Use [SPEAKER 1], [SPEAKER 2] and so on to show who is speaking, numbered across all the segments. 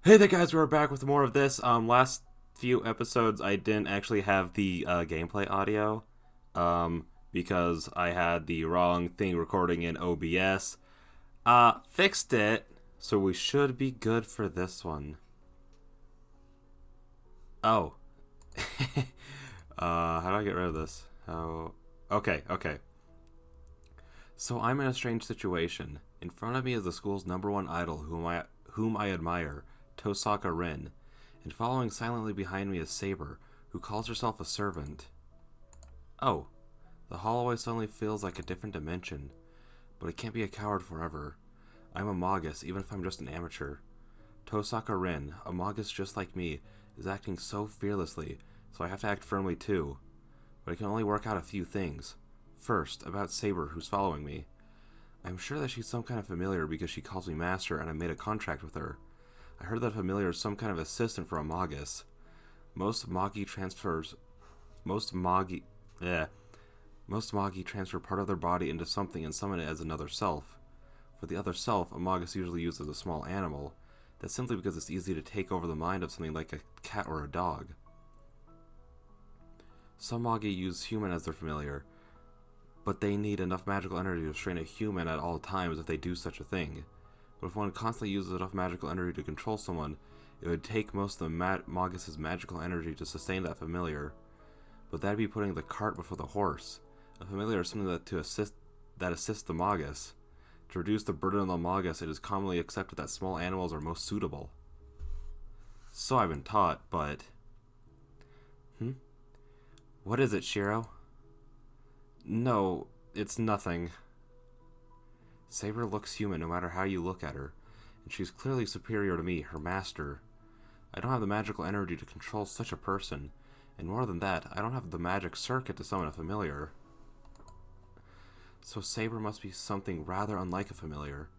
[SPEAKER 1] Hey there, guys! We're back with more of this. Last few episodes, I didn't actually have the gameplay audio, because I had the wrong thing recording in OBS. Fixed it, so we should be good for this one. Oh, how do I get rid of this? Oh, okay. So I'm in a strange situation. In front of me is the school's number one idol, whom I admire, Tosaka Rin, and following silently behind me is Saber, who calls herself a servant. Oh, the hallway suddenly feels like a different dimension, but I can't be a coward forever. I'm a Magus, even if I'm just an amateur. Tosaka Rin, a Magus just like me, is acting so fearlessly, so I have to act firmly too. But I can only work out a few things. First, about Saber, who's following me. I'm sure that she's some kind of familiar because she calls me master and I made a contract with her. I heard that familiar is some kind of assistant for a Magus. Most Magi transfers most Magi yeah. Most Magi transfer part of their body into something and summon it as another self. For the other self, a Magus usually uses a small animal. That's simply because it's easy to take over the mind of something like a cat or a dog. Some Magi use human as their familiar, but they need enough magical energy to restrain a human at all times if they do such a thing. But if one constantly uses enough magical energy to control someone, it would take most of the Magus' magical energy to sustain that familiar. But that'd be putting the cart before the horse. A familiar is something that assists the Magus. To reduce the burden on the Magus, it is commonly accepted that small animals are most suitable. So I've been taught, but... What is it, Shiro? No, it's nothing. Saber looks human no matter how you look at her, and she's clearly superior to me, her master. I don't have the magical energy to control such a person, and more than that, I don't have the magic circuit to summon a familiar. So Saber must be something rather unlike a familiar.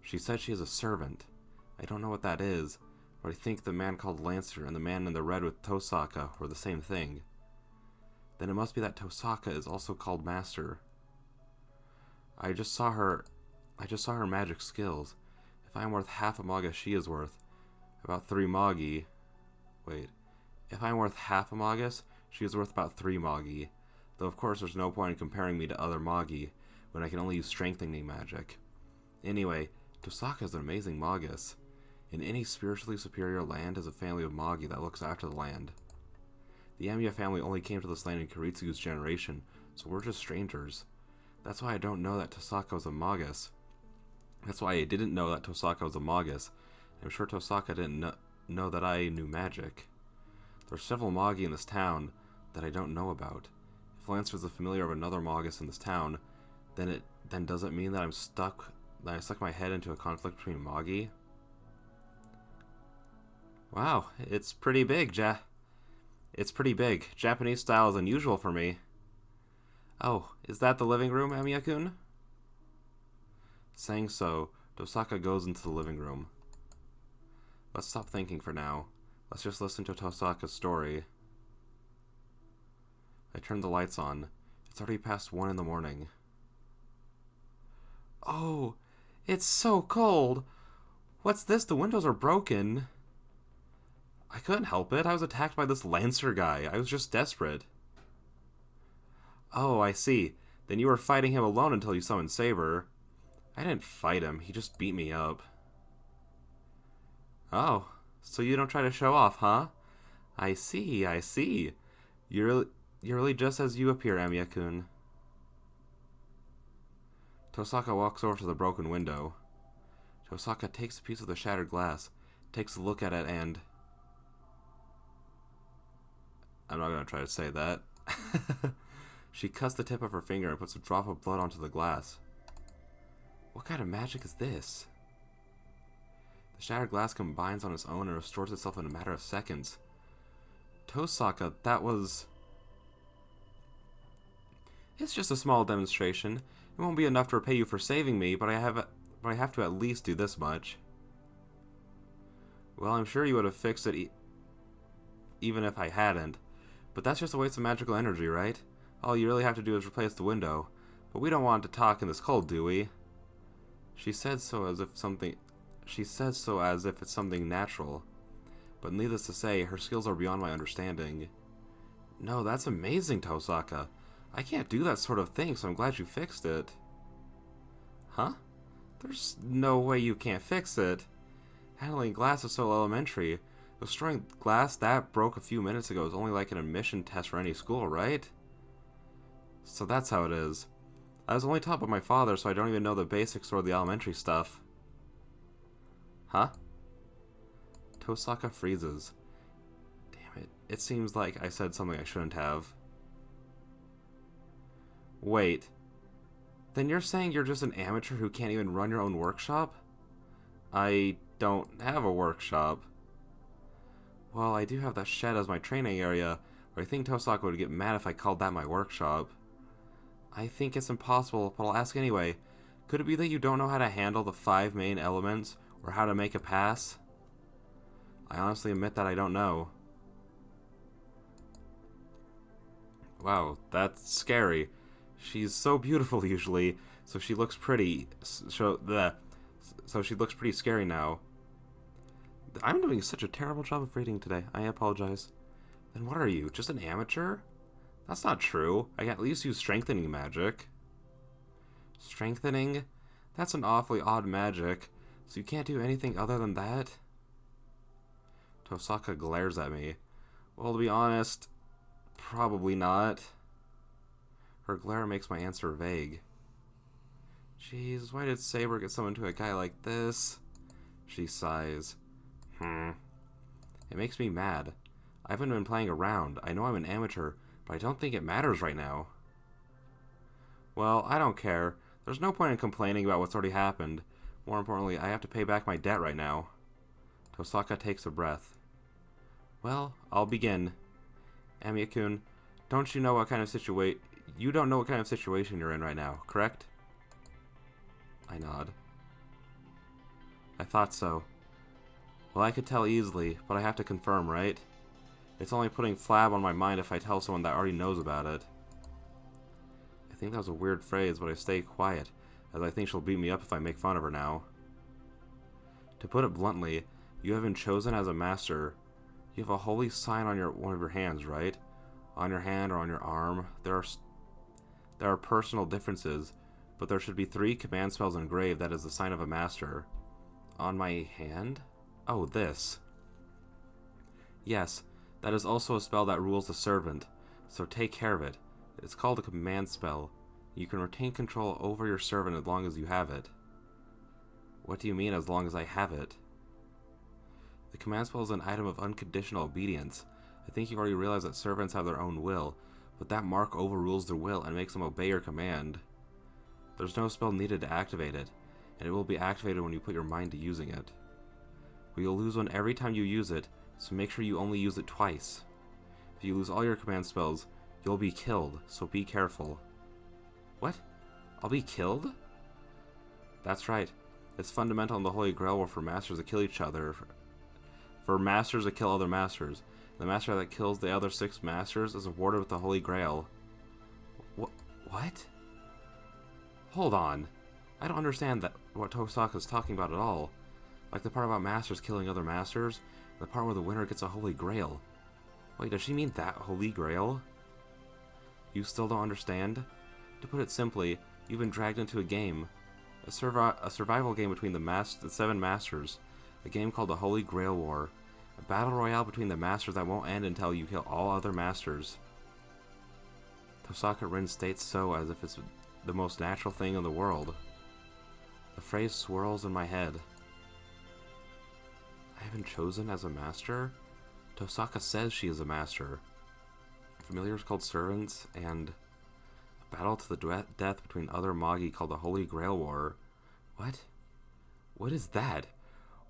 [SPEAKER 1] She said she is a servant. I don't know what that is, but I think the man called Lancer and the man in the red with Tosaka were the same thing. Then it must be that Tosaka is also called Master. I just saw her magic skills. If I am worth half a Magus, she is worth about 3 Magi. Wait. If I am worth half a Magus, she is worth about 3 Magi. Though of course there's no point in comparing me to other Magi, when I can only use strengthening magic. Anyway, Tosaka is an amazing Magus. In any spiritually superior land is a family of Magi that looks after the land. The Amiya family only came to this land in Kiritsugu's generation, so we're just strangers. That's why I don't know that Tosaka was a Magus. That's why I didn't know that Tosaka was a Magus. I'm sure Tosaka didn't know that I knew magic. There are several Magi in this town that I don't know about. If Lancer is the familiar of another Magus in this town, then does it mean that I stuck my head into a conflict between Magi? Wow, it's pretty big, It's pretty big. Japanese style is unusual for me. Oh, is that the living room, Amiya-kun? Saying so, Tosaka goes into the living room. Let's stop thinking for now. Let's just listen to Tosaka's story. I turned the lights on. It's already past 1 in the morning. Oh, it's so cold! What's this? The windows are broken. I couldn't help it. I was attacked by this Lancer guy. I was just desperate. Oh, I see. Then you were fighting him alone until you summoned Saber. I didn't fight him. He just beat me up. Oh, so you don't try to show off, huh? I see. You're really just as you appear, Amiya-kun. Tosaka walks over to the broken window. Tosaka takes a piece of the shattered glass, takes a look at it, and... I'm not going to try to say that. She cuts the tip of her finger and puts a drop of blood onto the glass. What kind of magic is this? The shattered glass combines on its own and restores itself in a matter of seconds. Tosaka, that was... It's just a small demonstration. It won't be enough to repay you for saving me, but I have to at least do this much. Well, I'm sure you would have fixed it even if I hadn't. But that's just a waste of magical energy, right? All you really have to do is replace the window. But we don't want to talk in this cold, do we? She said so as if She says so as if it's something natural. But needless to say, her skills are beyond my understanding. No, that's amazing, Tosaka. I can't do that sort of thing, so I'm glad you fixed it. Huh? There's no way you can't fix it. Handling glass is so elementary. Destroying glass that broke a few minutes ago is only like an admission test for any school, right? So that's how it is. I was only taught by my father, so I don't even know the basics or the elementary stuff. Huh? Tosaka freezes. Damn it. It seems like I said something I shouldn't have. Wait. Then you're saying you're just an amateur who can't even run your own workshop? I don't have a workshop. Well, I do have that shed as my training area, but I think Tosaka would get mad if I called that my workshop. I think it's impossible, but I'll ask anyway. Could it be that you don't know how to handle the 5 main elements, or how to make a pass? I honestly admit that I don't know. Wow, that's scary. She's so beautiful usually, so she looks pretty. So she looks pretty scary now. I'm doing such a terrible job of reading today. I apologize. Then what are you? Just an amateur? That's not true. I can at least use strengthening magic. Strengthening? That's an awfully odd magic. So you can't do anything other than that? Tosaka glares at me. Well, to be honest, probably not. Her glare makes my answer vague. Jeez, why did Saber get summoned to a guy like this? She sighs. It makes me mad. I haven't been playing around. I know I'm an amateur, but I don't think it matters right now. Well, I don't care. There's no point in complaining about what's already happened. More importantly, I have to pay back my debt right now. Tosaka takes a breath. Well, I'll begin. Amiya-kun, don't you know what kind of situation... You don't know what kind of situation you're in right now, correct? I nod. I thought so. Well, I could tell easily, but I have to confirm, right? It's only putting flab on my mind if I tell someone that already knows about it. I think that was a weird phrase, but I stay quiet, as I think she'll beat me up if I make fun of her now. To put it bluntly, you have been chosen as a master. You have a holy sign on one of your hands, right? On your hand or on your arm. There are personal differences, but there should be 3 command spells engraved that is the sign of a master. On my hand? Oh, this. Yes, that is also a spell that rules the servant, so take care of it. It's called a command spell. You can retain control over your servant as long as you have it. What do you mean, as long as I have it? The command spell is an item of unconditional obedience. I think you've already realized that servants have their own will, but that mark overrules their will and makes them obey your command. There's no spell needed to activate it, and it will be activated when you put your mind to using it. But you'll lose one every time you use it, so make sure you only use it twice. If you lose all your command spells, you'll be killed, so be careful. What? I'll be killed? That's right. It's fundamental in the Holy Grail War for masters to kill each other. For masters to kill other masters. The master that kills the other 6 masters is awarded with the Holy Grail. What? Hold on. I don't understand what Tosaka's talking about at all. Like the part about masters killing other masters, and the part where the winner gets a Holy Grail. Wait, does she mean that Holy Grail? You still don't understand? To put it simply, you've been dragged into a game. A survival game between the 7 masters. A game called the Holy Grail War. A battle royale between the masters that won't end until you kill all other masters. Tosaka Rin states so as if it's the most natural thing in the world. The phrase swirls in my head. I have been chosen as a master? Tosaka says she is a master. Familiars called servants, and a battle to the death between other Magi called the Holy Grail War. What? What is that?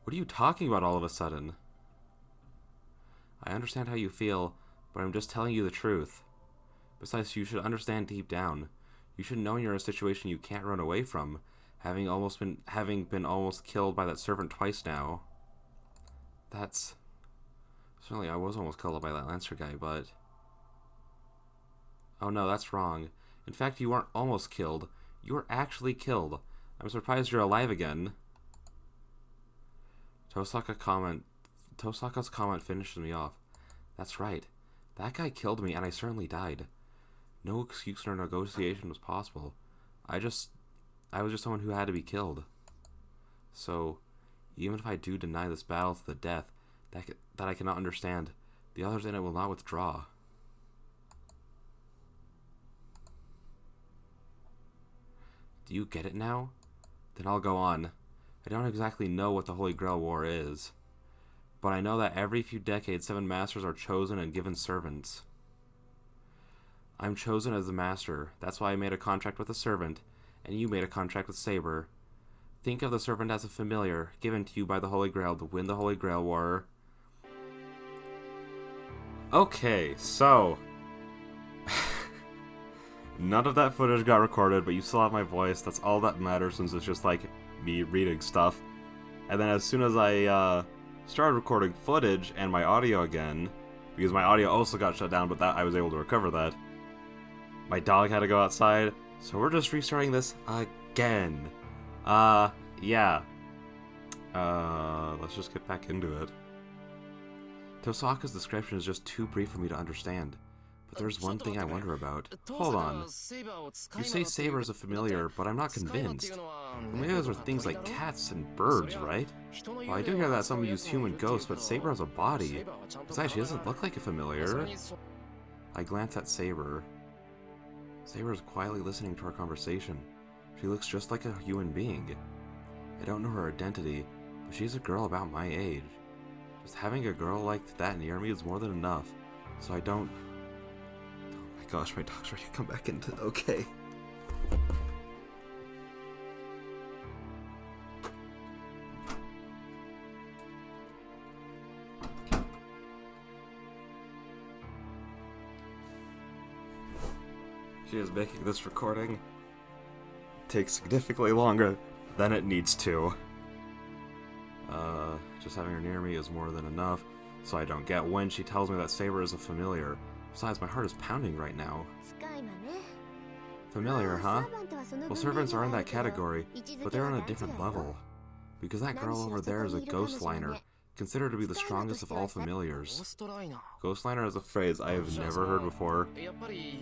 [SPEAKER 1] What are you talking about all of a sudden? I understand how you feel, but I'm just telling you the truth. Besides, you should understand deep down. You should know you're in a situation you can't run away from, having been almost killed by that servant twice now. That's... Certainly I was almost killed by that Lancer guy, but... Oh no, that's wrong. In fact, you weren't almost killed. You were actually killed. I'm surprised you're alive again. Tosaka's comment finishes me off. That's right. That guy killed me and I certainly died. No excuse or negotiation was possible. I was just someone who had to be killed. So, even if I do deny this battle to the death that I cannot understand, the others in it will not withdraw. Do you get it now? Then I'll go on. I don't exactly know what the Holy Grail War is, but I know that every few decades 7 masters are chosen and given servants. I'm chosen as the master. That's why I made a contract with a servant, and you made a contract with Saber. Think of the servant as a familiar, given to you by the Holy Grail to win the Holy Grail War. Okay, so... none of that footage got recorded, but you still have my voice. That's all that matters, since it's just like me reading stuff. And then as soon as I started recording footage and my audio again, because my audio also got shut down, but that I was able to recover that, my dog had to go outside, so we're just restarting this again. Yeah. Let's just get back into it. Tosaka's description is just too brief for me to understand. But there's one thing I wonder about. Hold on. You say Saber is a familiar, but I'm not convinced. Familiars are things like cats and birds, right? Well, I do hear that some use human ghosts, but Saber has a body. Besides, she doesn't look like a familiar. I glance at Saber. Saber is quietly listening to our conversation. She looks just like a human being. I don't know her identity, but she's a girl about my age. Just having a girl like that near me is more than enough, so I don't... Oh my gosh, my dog's ready to come back into... Okay. She is making this recording take significantly longer than it needs to. Just having her near me is more than enough, so I don't get when she tells me that Saber is a familiar. Besides, my heart is pounding right now. Familiar, huh? Well, servants are in that category, but they're on a different level. Because that girl over there is a Ghostliner, considered to be the strongest of all familiars. Ghostliner is a phrase I have never heard before.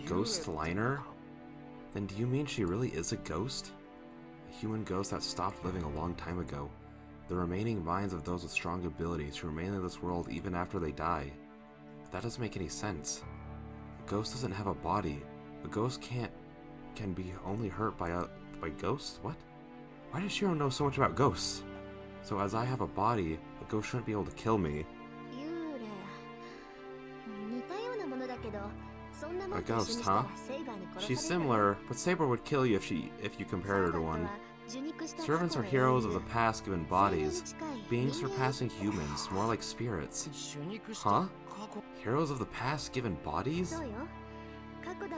[SPEAKER 1] Ghostliner? Then do you mean she really is a ghost? A human ghost that stopped living a long time ago. The remaining minds of those with strong abilities who remain in this world even after they die. That doesn't make any sense. A ghost doesn't have a body. A ghost can be only hurt by ghosts? What? Why does Shiro know so much about ghosts? So as I have a body, a ghost shouldn't be able to kill me. A ghost, huh? She's similar, but Saber would kill you if you compared her to one. Servants are heroes of the past given bodies, beings surpassing humans, more like spirits. Huh? Heroes of the past given bodies?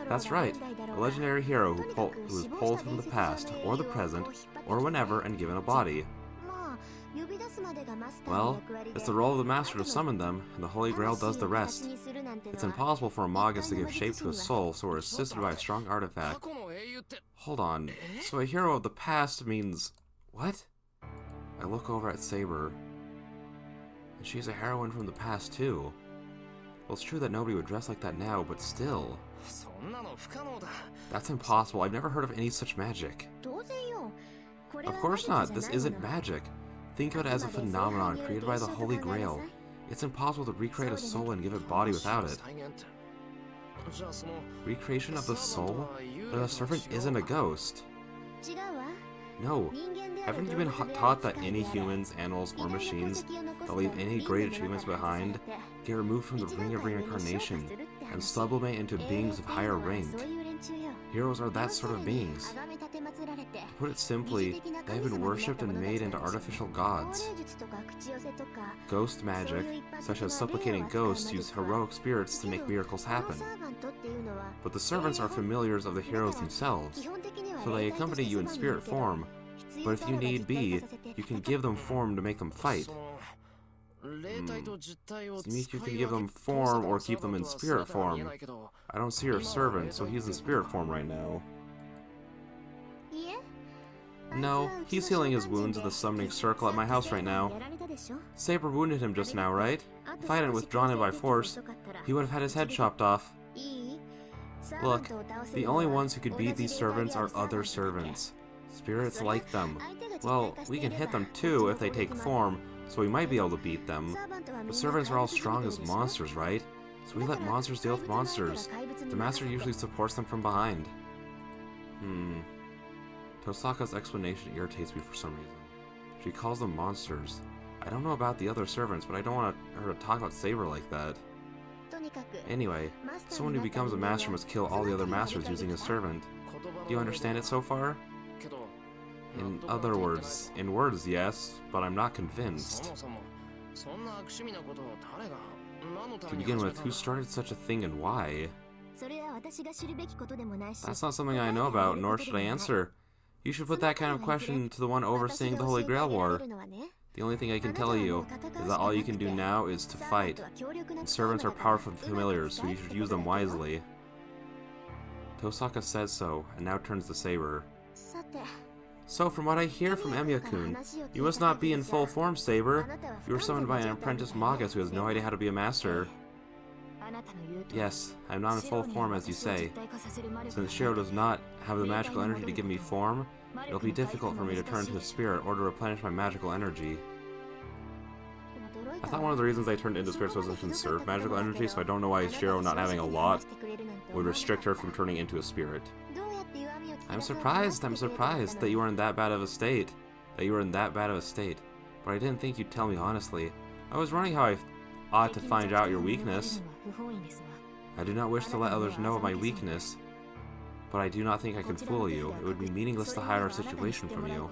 [SPEAKER 1] That's right, a legendary hero who is pulled from the past, or the present, or whenever, and given a body. Well, it's the role of the Master to summon them, and the Holy Grail does the rest. It's impossible for a Magus to give shape to a soul, so we're assisted by a strong artifact. Hold on, so a hero of the past means... what? I look over at Saber, and she's a heroine from the past too. Well, it's true that nobody would dress like that now, but still... That's impossible. I've never heard of any such magic. Of course not. This isn't magic. Think of it as a phenomenon created by the Holy Grail. It's impossible to recreate a soul and give it body without it. Recreation of the soul? But a servant isn't a ghost. No. Haven't you been taught that any humans, animals, or machines that leave any great achievements behind get removed from the ring of reincarnation and sublimate into beings of higher rank? Heroes are that sort of beings. To put it simply, they have been worshipped and made into artificial gods. Ghost magic, such as supplicating ghosts, use heroic spirits to make miracles happen. But the servants are familiars of the heroes themselves, so they accompany you in spirit form, but if you need be, you can give them form to make them fight. It means you can give them form or keep them in spirit form. I don't see your servant, so he's in spirit form right now. No, he's healing his wounds in the summoning circle at my house right now. Saber wounded him just now, right? If I hadn't withdrawn him by force, he would have had his head chopped off. Look, the only ones who could beat these servants are other servants. Spirits like them. Well, we can hit them too if they take form, so we might be able to beat them. But servants are all strong as monsters, right? So we let monsters deal with monsters. The master usually supports them from behind. Tosaka's explanation irritates me for some reason. She calls them monsters. I don't know about the other servants, but I don't want her to talk about Saber like that. Anyway, someone who becomes a master must kill all the other masters using a servant. Do you understand it so far? In other words, in words, yes, but I'm not convinced. To begin with, who started such a thing and why? That's not something I know about, nor should I answer. You should put that kind of question to the one overseeing the Holy Grail War. The only thing I can tell you is that all you can do now is to fight. And servants are powerful familiars, so you should use them wisely. Tosaka says so, and now turns to Saber. So from what I hear from Emiya-kun, you must not be in full form, Saber. You were summoned by an apprentice Magus who has no idea how to be a master. Yes, I'm not in full form as you say. Since Shiro does not have the magical energy to give me form, it'll be difficult for me to turn into a spirit or to replenish my magical energy. I thought one of the reasons I turned into spirits was to conserve magical energy, so I don't know why Shiro not having a lot would restrict her from turning into a spirit. I'm surprised that you were in that bad of a state. But I didn't think you'd tell me honestly. I was wondering how I ought to find out your weakness. I do not wish to let others know of my weakness, but I do not think I can fool you. It would be meaningless to hide our situation from you.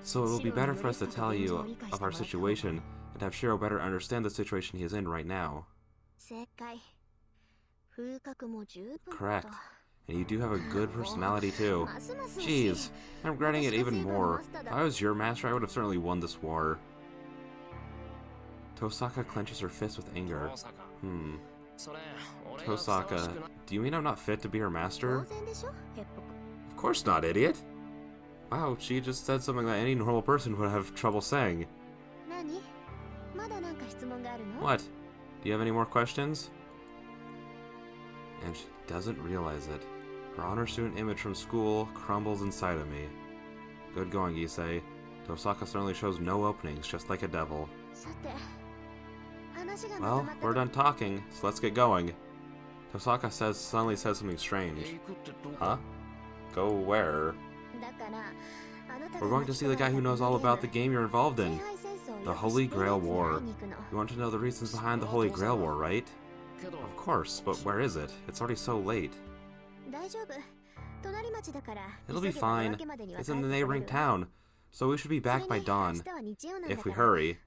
[SPEAKER 1] So it will be better for us to tell you of our situation and have Shiro better understand the situation he is in right now. Correct. And you do have a good personality too. Jeez, I'm regretting it even more. If I was your master, I would have certainly won this war. Tosaka clenches her fist with anger. Tosaka, do you mean I'm not fit to be her master? Of course not, idiot! Wow, she just said something that any normal person would have trouble saying. What? Do you have any more questions? And she doesn't realize it. Her honor student image from school crumbles inside of me. Good going, Issei. Tosaka certainly shows no openings, just like a devil. Well, we're done talking, so let's get going. Tosaka suddenly says something strange. Huh? Go where? We're going to see the guy who knows all about the game you're involved in. The Holy Grail War. You want to know the reasons behind the Holy Grail War, right? Of course, but where is it? It's already so late. It'll be fine. It's in the neighboring town, so we should be back by dawn. If we hurry.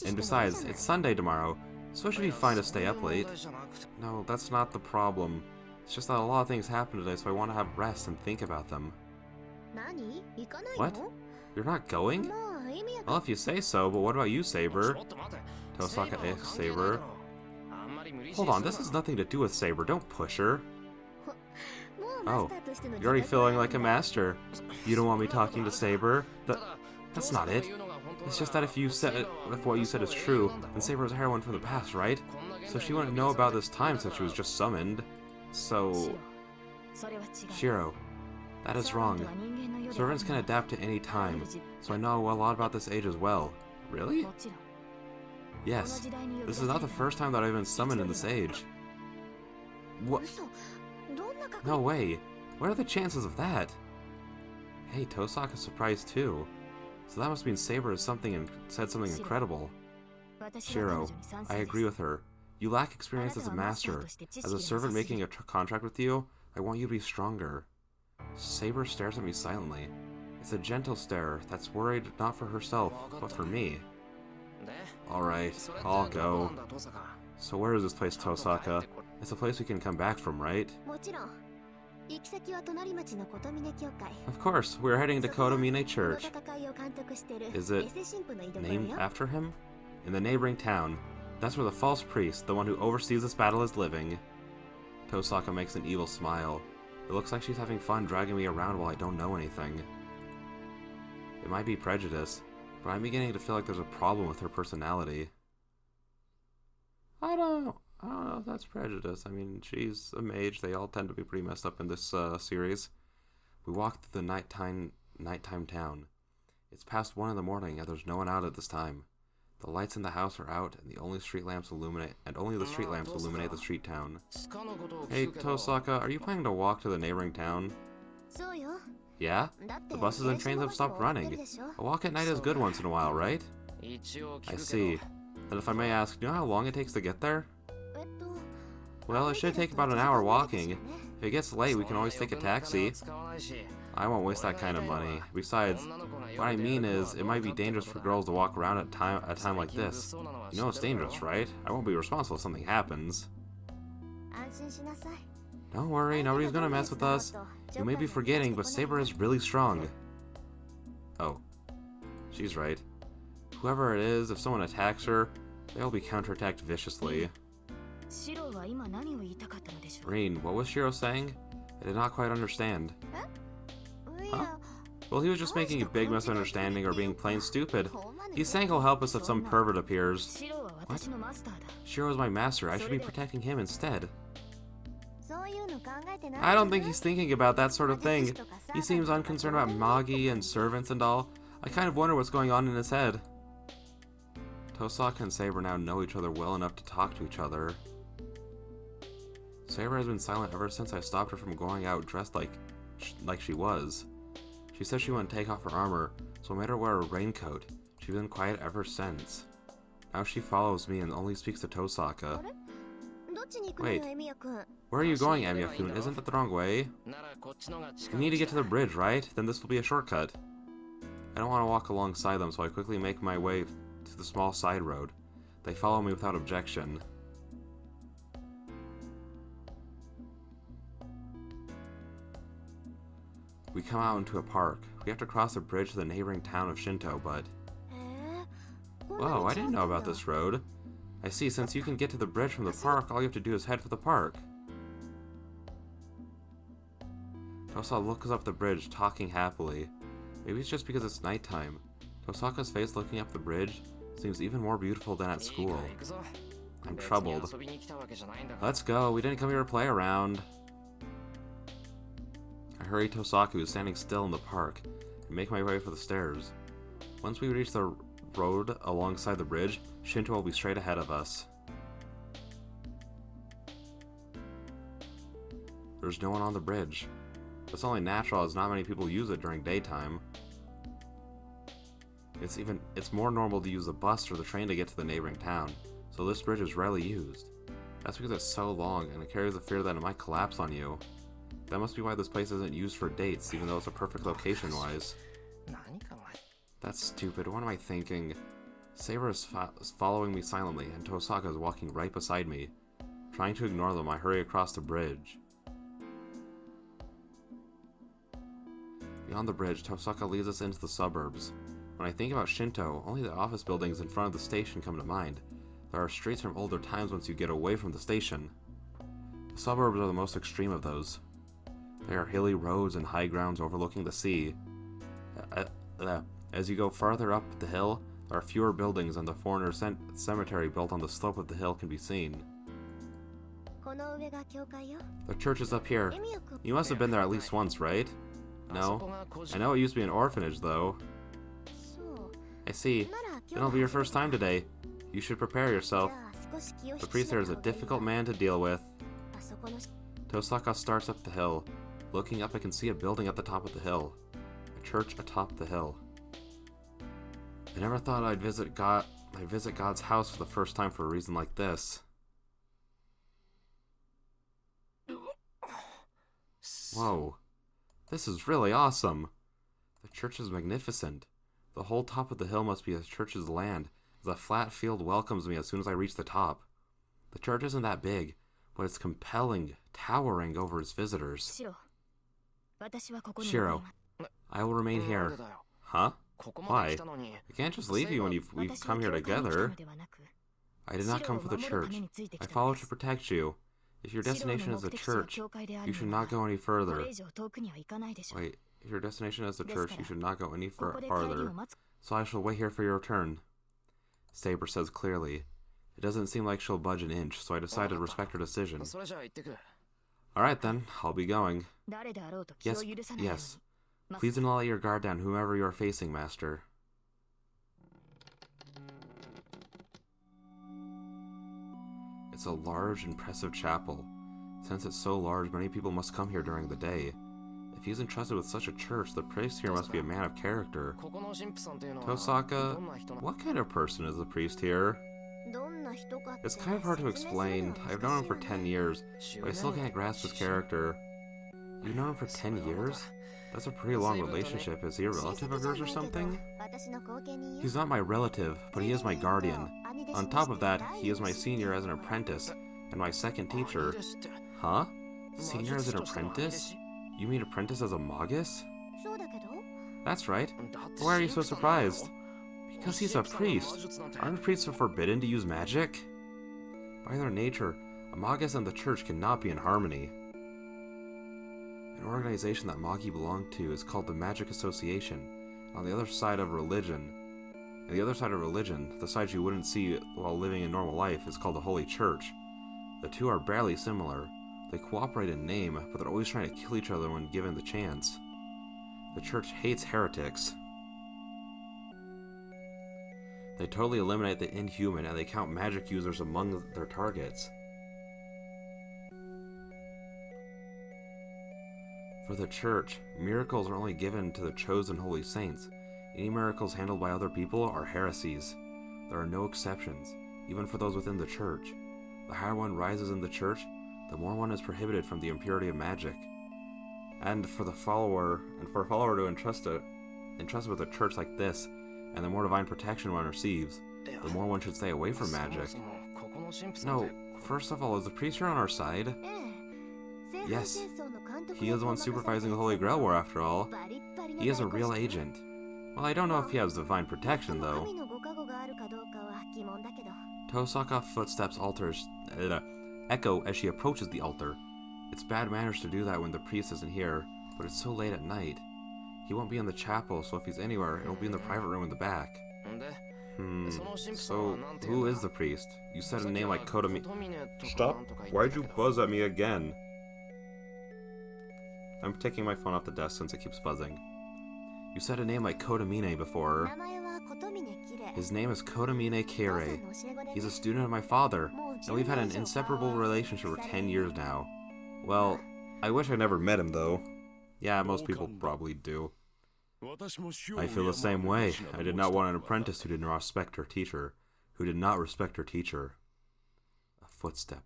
[SPEAKER 1] And besides, it's Sunday tomorrow, so it should be fine to stay up late. No, that's not the problem. It's just that a lot of things happen today, so I want to have rest and think about them. What? You're not going? Well, if you say so, but what about you, Saber? Tosaka asks Saber. Hold on, this has nothing to do with Saber. Don't push her. Oh, you're already feeling like a master. You don't want me talking to Saber? That's not it. It's just that if what you said is true, then Saber was a heroine from the past, right? So she wouldn't know about this time since she was just summoned. So... Shiro, that is wrong. Servants can adapt to any time, so I know a lot about this age as well. Really? Yes, this is not the first time that I've been summoned in this age. What? No way. What are the chances of that? Hey, Tosaka's surprised too. So that must mean Saber has said something incredible. Shiro, I agree with her. You lack experience as a master. As a servant making a contract with you, I want you to be stronger. Saber stares at me silently. It's a gentle stare that's worried not for herself, but for me. Alright, I'll go. So where is this place, Tosaka? It's a place we can come back from, right? Of course, we're heading to Kotomine Church. Is it named after him? In the neighboring town. That's where the false priest, the one who oversees this battle, is living. Tosaka makes an evil smile. It looks like she's having fun dragging me around while I don't know anything. It might be prejudice, but I'm beginning to feel like there's a problem with her personality. I don't know if that's prejudice. I mean, she's a mage. They all tend to be pretty messed up in this series. We walk through the nighttime town. It's past 1 in the morning, and there's no one out at this time. The lights in the house are out, and only the street lamps illuminate the street town. Hey, Tosaka, are you planning to walk to the neighboring town? Yeah? The buses and trains have stopped running. A walk at night is good once in a while, right? I see. And if I may ask, do you know how long it takes to get there? Well, it should take about an hour walking. If it gets late, we can always take a taxi. I won't waste that kind of money. Besides, what I mean is, it might be dangerous for girls to walk around at a time like this. You know it's dangerous, right? I won't be responsible if something happens. Don't worry, nobody's gonna mess with us. You may be forgetting, but Saber is really strong. Oh. She's right. Whoever it is, if someone attacks her, they'll be counterattacked viciously. Rin, what was Shiro saying? I did not quite understand. Huh? Well, he was just making a big misunderstanding or being plain stupid. He's saying he'll help us if some pervert appears. What? Shiro is my master. I should be protecting him instead. I don't think he's thinking about that sort of thing. He seems unconcerned about Magi and servants and all. I kind of wonder what's going on in his head. Tosaka and Saber now know each other well enough to talk to each other. Saber has been silent ever since I stopped her from going out dressed like she was. She said she wouldn't take off her armor, so I made her wear a raincoat. She's been quiet ever since. Now she follows me and only speaks to Tosaka. Wait, where are you going, Emiya-kun? Isn't that the wrong way? You need to get to the bridge, right? Then this will be a shortcut. I don't want to walk alongside them, so I quickly make my way to the small side road. They follow me without objection. We come out into a park. We have to cross a bridge to the neighboring town of Shinto, but... Whoa, I didn't know about this road. I see, since you can get to the bridge from the park, all you have to do is head for the park. Tosaka looks up the bridge, talking happily. Maybe it's just because it's nighttime. Tosaka's face looking up the bridge seems even more beautiful than at school. I'm troubled. Let's go, we didn't come here to play around. I hurry Tosaka, who is standing still in the park, and make my way for the stairs. Once we reach the road alongside the bridge, Shinto will be straight ahead of us. There's no one on the bridge. It's only natural as not many people use it during daytime. It's more normal to use the bus or the train to get to the neighboring town, so this bridge is rarely used. That's because it's so long and it carries the fear that it might collapse on you. That must be why this place isn't used for dates, even though it's a perfect location-wise. That's stupid, what am I thinking? Saber is following me silently, and Tosaka is walking right beside me. Trying to ignore them, I hurry across the bridge. Beyond the bridge, Tosaka leads us into the suburbs. When I think about Shinto, only the office buildings in front of the station come to mind. There are streets from older times once you get away from the station. The suburbs are the most extreme of those. There are hilly roads and high grounds overlooking the sea. As you go farther up the hill, there are fewer buildings and the foreigner cemetery built on the slope of the hill can be seen. The church is up here. You must have been there at least once, right? No. I know it used to be an orphanage, though. I see. Then it'll be your first time today. You should prepare yourself. The priest there is a difficult man to deal with. Tosaka starts up the hill. Looking up, I can see a building at the top of the hill. A church atop the hill. I never thought I'd visit God's house for the first time for a reason like this. Whoa. This is really awesome. The church is magnificent. The whole top of the hill must be the church's land, as a flat field welcomes me as soon as I reach the top. The church isn't that big, but it's compelling, towering over its visitors. Shiro, I will remain here. Huh? Why? I can't just leave you when we've come here together. I did not come for the church. I followed to protect you. If your destination is the church, you should not go any further. Wait, If your destination is the church, you should not go any farther. So I shall wait here for your return. Saber says clearly. It doesn't seem like she'll budge an inch, so I decided to respect her decision. Alright then, I'll be going. Yes. Please do not let your guard down, whomever you are facing, Master. It's a large, impressive chapel. Since it's so large, many people must come here during the day. If he's entrusted with such a church, the priest here must be a man of character. Tosaka, what kind of person is the priest here? It's kind of hard to explain. I've known him for 10 years, but I still can't grasp his character. You've known him for 10 years? That's a pretty long relationship. Is he a relative of yours or something? He's not my relative, but he is my guardian. On top of that, he is my senior as an apprentice, and my second teacher. Huh? Senior as an apprentice? You mean apprentice as a magus? That's right. Why are you so surprised? Because he's a priest. Aren't priests forbidden to use magic? By their nature, a magus and the church cannot be in harmony. An organization that Magi belonged to is called the Magic Association. On the other side of religion, the side you wouldn't see while living in normal life, is called the Holy Church. The two are barely similar. They cooperate in name, but they're always trying to kill each other when given the chance. The church hates heretics. They totally eliminate the inhuman, and they count magic users among their targets. For the church, miracles are only given to the chosen holy saints. Any miracles handled by other people are heresies. There are no exceptions, even for those within the church. The higher one rises in the church, the more one is prohibited from the impurity of magic. And for a follower to entrust with a church like this, and the more divine protection one receives, the more one should stay away from magic. No, first of all, is the priest here on our side? Yes. He is the one supervising the Holy Grail War, after all. He is a real agent. Well, I don't know if he has divine protection, though. Tosaka footsteps echo as she approaches the altar. It's bad manners to do that when the priest isn't here, but it's so late at night. He won't be in the chapel, so if he's anywhere, it'll be in the private room in the back. So, who is the priest? You said a name like Kotomi... Stop! Why'd you buzz at me again? I'm taking my phone off the desk since it keeps buzzing. You said a name like Kotomine before. His name is Kotomine Kire. He's a student of my father, and we've had an inseparable relationship for 10 years now. Well, I wish I never met him, though. Yeah, most people probably do. I feel the same way. I did not want an apprentice who did not respect her teacher. A footstep.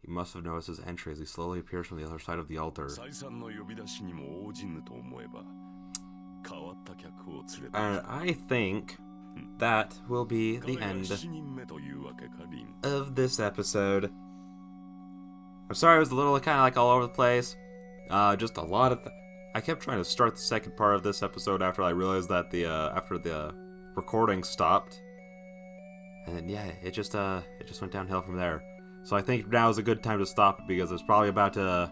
[SPEAKER 1] He must have noticed his entry as he slowly appears from the other side of the altar. And I think that will be the end of this episode. I'm sorry it was a little kind of like all over the place. Just a lot of... I kept trying to start the second part of this episode after I realized that after the recording stopped. And then, yeah, it just went downhill from there. So I think now is a good time to stop it because it's probably about to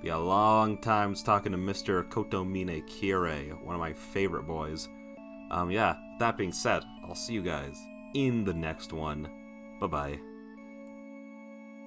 [SPEAKER 1] be a long time talking to Mr. Kotomine Kire, one of my favorite boys. Yeah, that being said, I'll see you guys in the next one. Bye-bye.